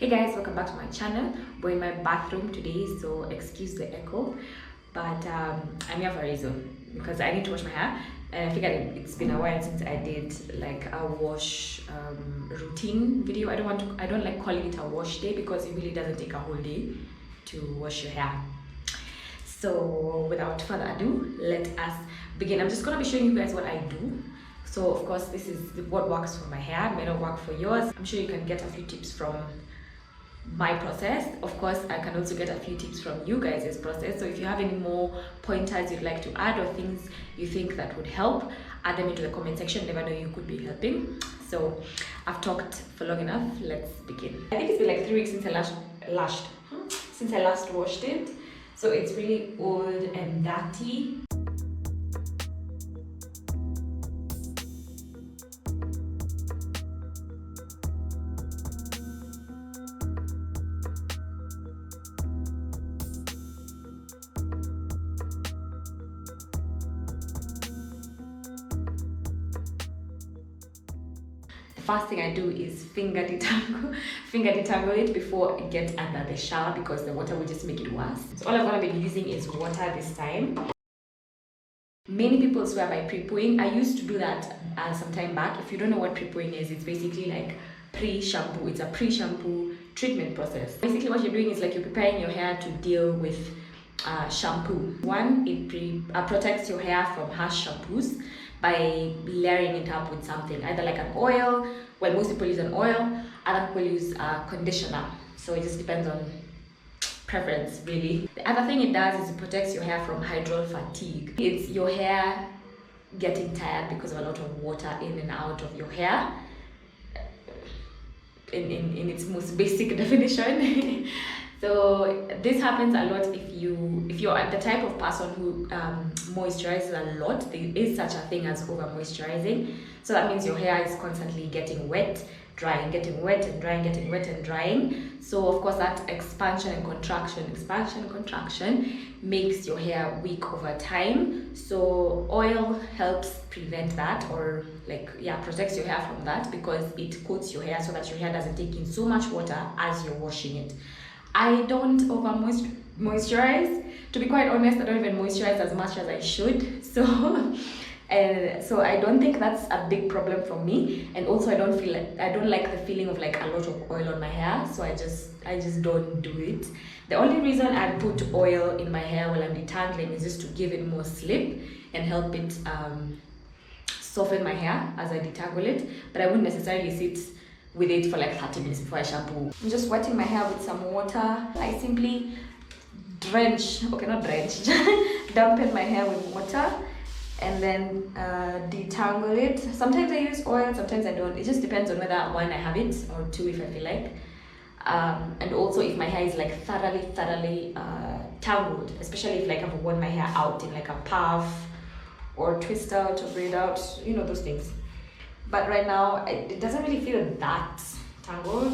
Hey guys, welcome back to my channel. We're in my bathroom today, so excuse the echo, but I'm here for a reason because I need to wash my hair, and I figured it's been a while since I did like a wash routine video. I don't like calling it a wash day because it really doesn't take a whole day to wash your hair. So without further ado, let us begin. I'm just gonna be showing you guys what I do. So of course this is what works for my hair. It may not work for yours. I'm sure you can get a few tips from my process. Of course I can also get a few tips from you guys' process. So if you have any more pointers you'd like to add or things you think that would help, add them into the comment section. Never know, you could be helping. So I've talked for long enough, let's begin. I think it's been like 3 weeks since I last washed it, so it's really old and dirty. First thing I do is finger detangle it before it gets under the shower because the water will just make it worse. So all I'm going to be using is water this time. Many people swear by prepooing. I used to do that some time back. If you don't know what prepooing is, it's basically like pre-shampoo. It's a pre-shampoo treatment process. Basically what you're doing is like you're preparing your hair to deal with shampoo. One, it protects your hair from harsh shampoos by layering it up with something, either like an oil. Well, most people use an oil, other people use conditioner. So it just depends on preference, really. The other thing it does is it protects your hair from hydral fatigue. It's your hair getting tired because of a lot of water in and out of your hair. In its most basic definition. So this happens a lot if you're the type of person who moisturizes a lot. There is such a thing as over moisturizing. So that means your hair is constantly getting wet, drying, getting wet and drying, getting wet and drying. So of course that expansion and contraction makes your hair weak over time. So oil helps prevent that, or protects your hair from that, because it coats your hair so that your hair doesn't take in so much water as you're washing it. I don't over moisturize. To be quite honest, I don't even moisturize as much as I should. So I don't think that's a big problem for me. And also I don't like the feeling of like a lot of oil on my hair. So I just don't do it. The only reason I put oil in my hair while I'm detangling is just to give it more slip and help it soften my hair as I detangle it. But I wouldn't necessarily sit with it for like 30 minutes before I shampoo. I'm just wetting my hair with some water. I simply dampen my hair with water and then detangle it. Sometimes I use oil, sometimes I don't. It just depends on whether one, I have it, or two, if I feel like. And also if my hair is like thoroughly tangled, especially if like I've worn my hair out in like a puff or twist out or braid out, you know, those things. But right now it doesn't really feel that tangled.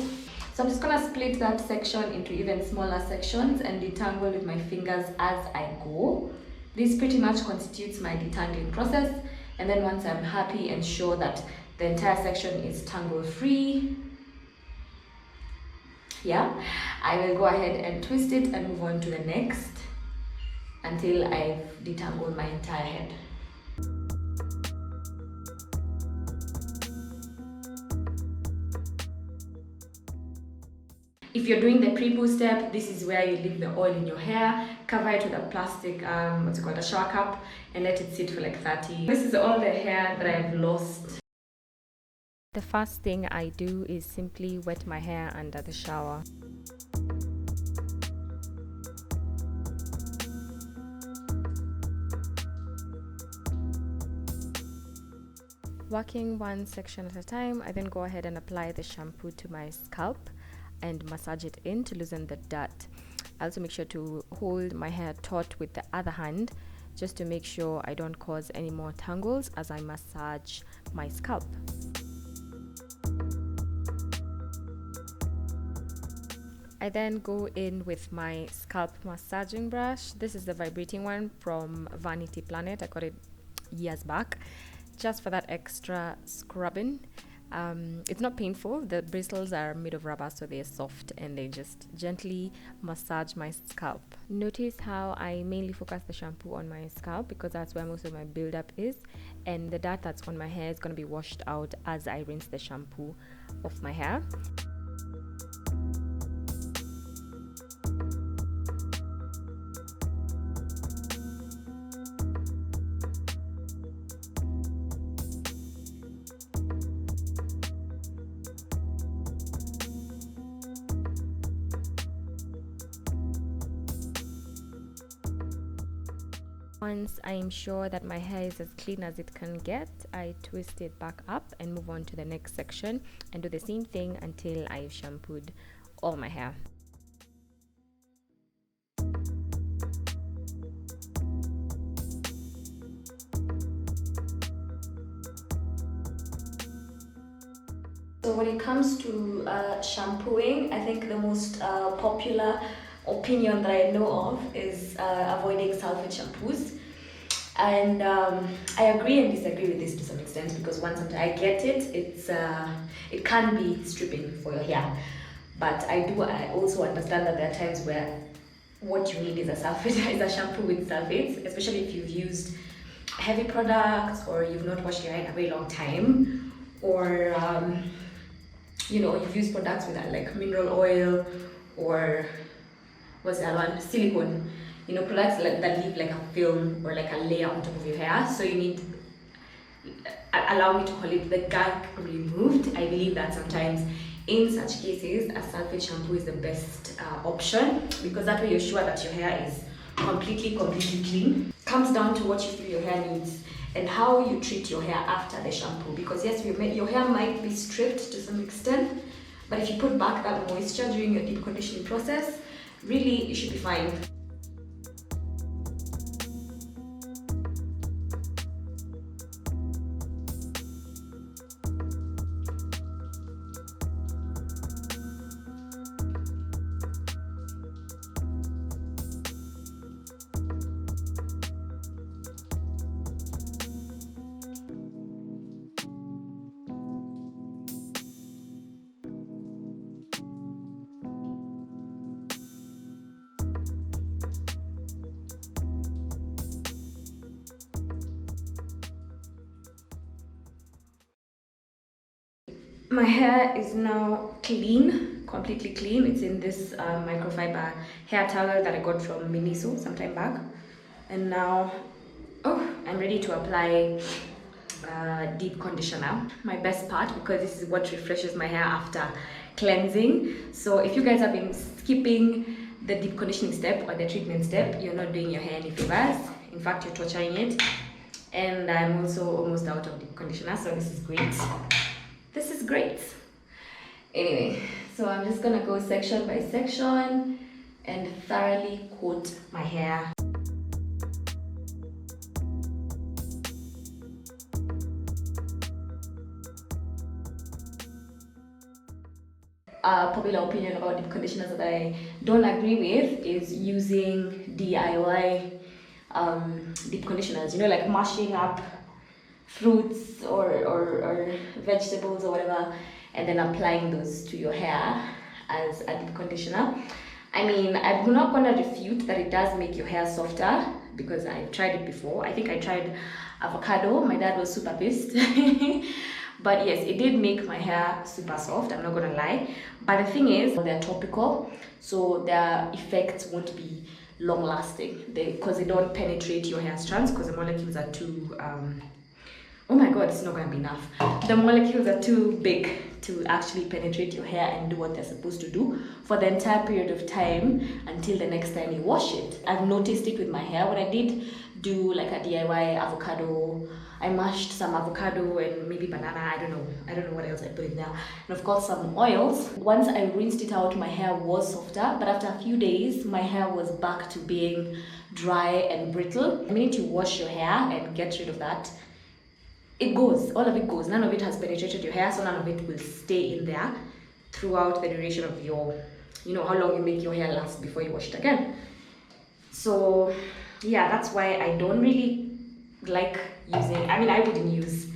So I'm just gonna split that section into even smaller sections and detangle with my fingers as I go. This pretty much constitutes my detangling process. And then once I'm happy and sure that the entire section is tangle free, I will go ahead and twist it and move on to the next until I've detangled my entire head. If you're doing the pre-poo step, this is where you leave the oil in your hair, cover it with a plastic, a shower cup, and let it sit for like 30. This is all the hair that I've lost. The first thing I do is simply wet my hair under the shower. Working one section at a time, I then go ahead and apply the shampoo to my scalp and massage it in to loosen the dirt. I also make sure to hold my hair taut with the other hand just to make sure I don't cause any more tangles as I massage my scalp. I then go in with my scalp massaging brush. This is the vibrating one from Vanity Planet. I got it years back just for that extra scrubbing. It's not painful. The bristles are made of rubber, so they're soft, and they just gently massage my scalp. Notice how I mainly focus the shampoo on my scalp because that's where most of my buildup is, and the dirt that's on my hair is going to be washed out as I rinse the shampoo off my hair. Once I'm sure that my hair is as clean as it can get, I twist it back up and move on to the next section and do the same thing until I've shampooed all my hair. So when it comes to shampooing, I think the most popular opinion that I know of is avoiding sulphate shampoos. And I agree and disagree with this to some extent because once I get it, it can be stripping for your hair. But I also understand that there are times where what you need is a shampoo with sulfates, especially if you've used heavy products or you've not washed your hair in a very long time, or you've used products with like mineral oil or what's the other one? Silicone. Products that leave like a film or like a layer on top of your hair. So you need, allow me to call it the gag removed. I believe that sometimes in such cases, a sulphate shampoo is the best option because that way you're sure that your hair is completely clean. Comes down to what you feel your hair needs and how you treat your hair after the shampoo. Because yes, your hair might be stripped to some extent, but if you put back that moisture during your deep conditioning process, really you should be fine. My hair is now clean, completely clean. It's in this microfiber hair towel that I got from Miniso some time back. And now, I'm ready to apply deep conditioner. My best part, because this is what refreshes my hair after cleansing. So if you guys have been skipping the deep conditioning step or the treatment step, you're not doing your hair any favors. In fact, you're torturing it. And I'm also almost out of deep conditioner, so this is great. This is great. Anyway, so I'm just gonna go section by section and thoroughly coat my hair. A popular opinion about deep conditioners that I don't agree with is using DIY deep conditioners, like mashing up fruits or vegetables or whatever and then applying those to your hair as a deep conditioner. I mean, I'm not gonna refute that it does make your hair softer because I've tried it before. I think I tried avocado. My dad was super pissed. But yes, it did make my hair super soft, I'm not gonna lie. But the thing is, they're topical, so their effects won't be long lasting because they don't penetrate your hair strands because the molecules are too oh my god, it's not gonna be enough. The molecules are too big to actually penetrate your hair and do what they're supposed to do for the entire period of time until the next time you wash it. I've noticed it with my hair when I did do like a DIY avocado. I mashed some avocado and maybe banana, I don't know what else I put in there. And of course some oils. Once I rinsed it out, my hair was softer, but after a few days, my hair was back to being dry and brittle. The minute you wash your hair and get rid of that, it goes, all of it goes. None of it has penetrated your hair, so none of it will stay in there throughout the duration of your, how long you make your hair last before you wash it again. So yeah, that's why I don't really like using, I wouldn't use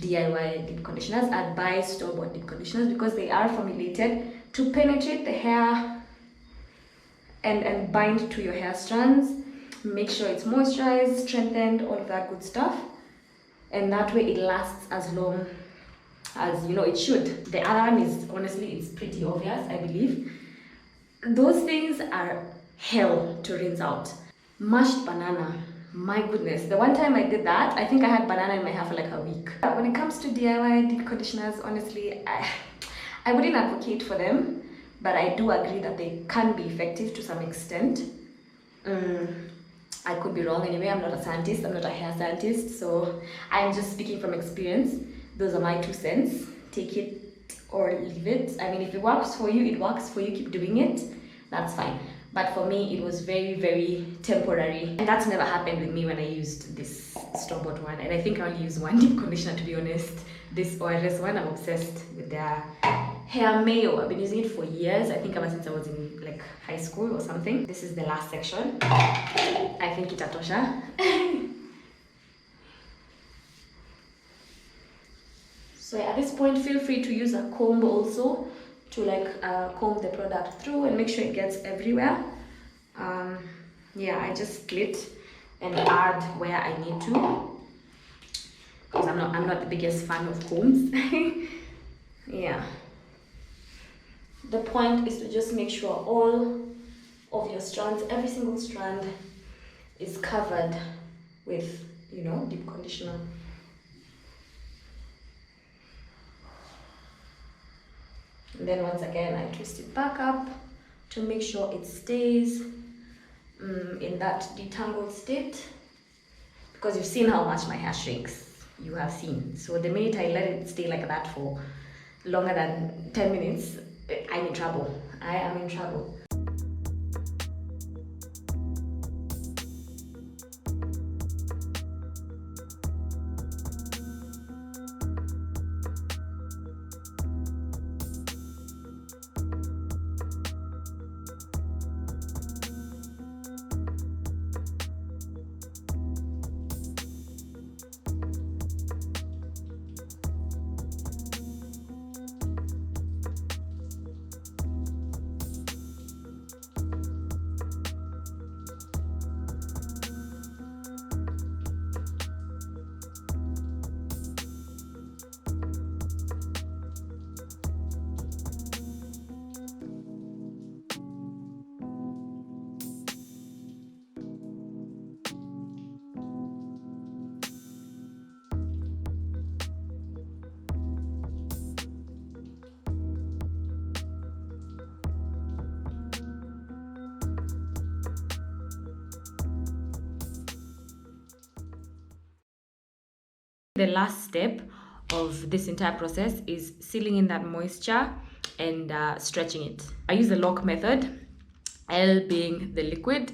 DIY deep conditioners, I'd buy store-bought deep conditioners because they are formulated to penetrate the hair and bind to your hair strands, make sure it's moisturized, strengthened, all of that good stuff, and that way it lasts as long as it should. The other one is, honestly, it's pretty obvious, I believe. Those things are hell to rinse out. Mashed banana, my goodness, the one time I did that, I think I had banana in my hair for like a week. When it comes to DIY deep conditioners, honestly, I wouldn't advocate for them, but I do agree that they can be effective to some extent. I could be wrong anyway. I'm not a scientist, I'm not a hair scientist, so I'm just speaking from experience. Those are my 2 cents. Take it or leave it. I mean, if it works for you, it works for you. Keep doing it. That's fine. But for me, it was very, very temporary. And that's never happened with me when I used this store-bought one. And I think I only use one deep conditioner, to be honest. This oilless one, I'm obsessed with their hair mayo. I've been using it for years. I think ever since I was in like high school or something. This is the last section. I think itatosha. So at this point, feel free to use a comb also to comb the product through and make sure it gets everywhere. Yeah, I just split and add where I need to because I'm not the biggest fan of combs. Yeah. The point is to just make sure all of your strands, every single strand, is covered with deep conditioner. And then once again, I twist it back up to make sure it stays in that detangled state, because you've seen how much my hair shrinks. You have seen. So the minute I let it stay like that for longer than 10 minutes, I'm in trouble. I am in trouble. The last step of this entire process is sealing in that moisture and stretching it. I use the lock method, L being the liquid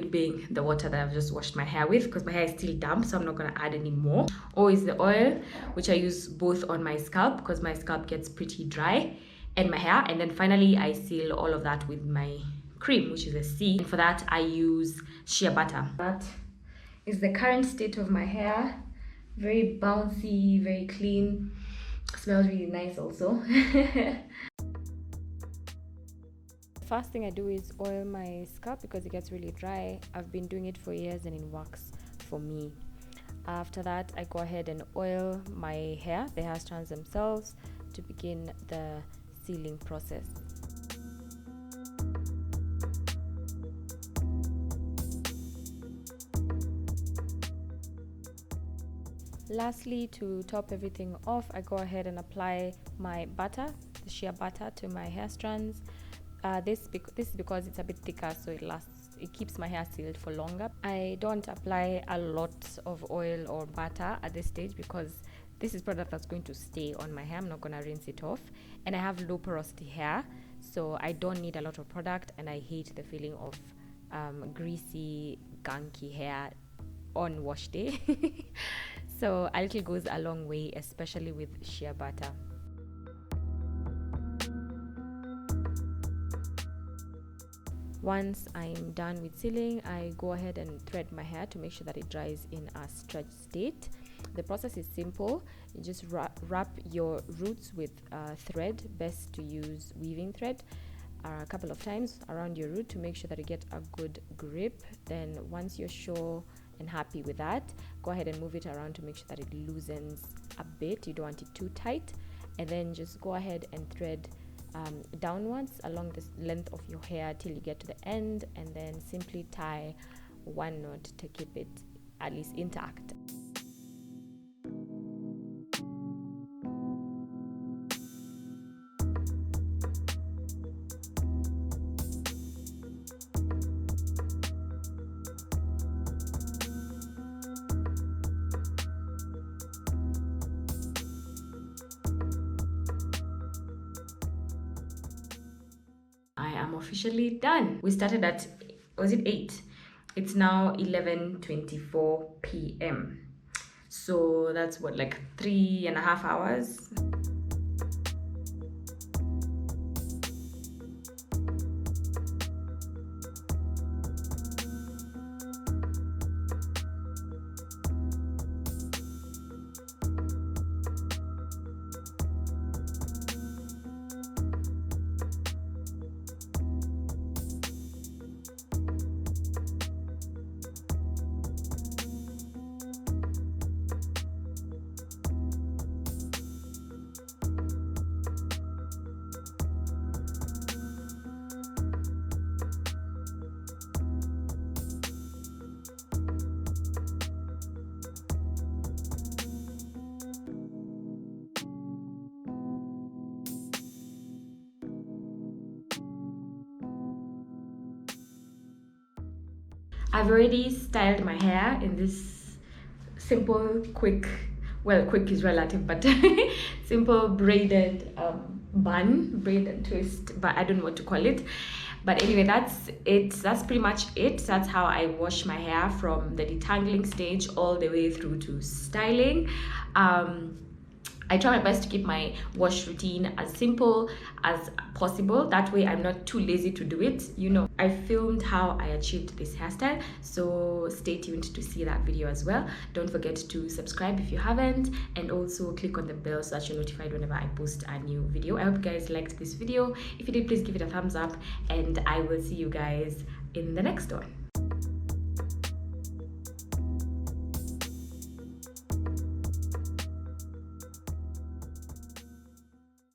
being the water that I've just washed my hair with, because my hair is still damp, so I'm not going to add any more. O is the oil, which I use both on my scalp because my scalp gets pretty dry, and my hair. And then finally I seal all of that with my cream, which is a C. And for that I use shea butter. That is the current state of my hair. Very bouncy, very clean, smells really nice also. First thing I do is oil my scalp because it gets really dry. I've been doing it for years and it works for me. After that, I go ahead and oil my hair, the hair strands themselves, to begin the sealing process. Lastly, to top everything off, I go ahead and apply my butter, the shea butter, to my hair strands. This is because it's a bit thicker, so it keeps my hair sealed for longer. I don't apply a lot of oil or butter at this stage because this is product that's going to stay on my hair. I'm not going to rinse it off, and I have low porosity hair, so I don't need a lot of product, and I hate the feeling of greasy, gunky hair on wash day. So a little goes a long way, especially with shea butter. Once I'm done with sealing, I go ahead and thread my hair to make sure that it dries in a stretched state. The process is simple. You just wrap your roots with thread. Best to use weaving thread a couple of times around your root to make sure that you get a good grip. Then once you're sure and happy with that, go ahead and move it around to make sure that it loosens a bit. You don't want it too tight. And then just go ahead and thread downwards along the length of your hair till you get to the end, and then simply tie one knot to keep it at least intact. I am officially done. We started at, was it 8? It's now 11:24 p.m. So that's what, like 3.5 hours. I've already styled my hair in this simple, quick is relative, but simple braided braided twist, but I don't know what to call it. But anyway, that's it. That's pretty much it. That's how I wash my hair from the detangling stage all the way through to styling. I try my best to keep my wash routine as simple as possible. That way I'm not too lazy to do it. You know, I filmed how I achieved this hairstyle, so stay tuned to see that video as well. Don't forget to subscribe if you haven't, and also click on the bell so that you're notified whenever I post a new video. I hope you guys liked this video. If you did, please give it a thumbs up, and I will see you guys in the next one.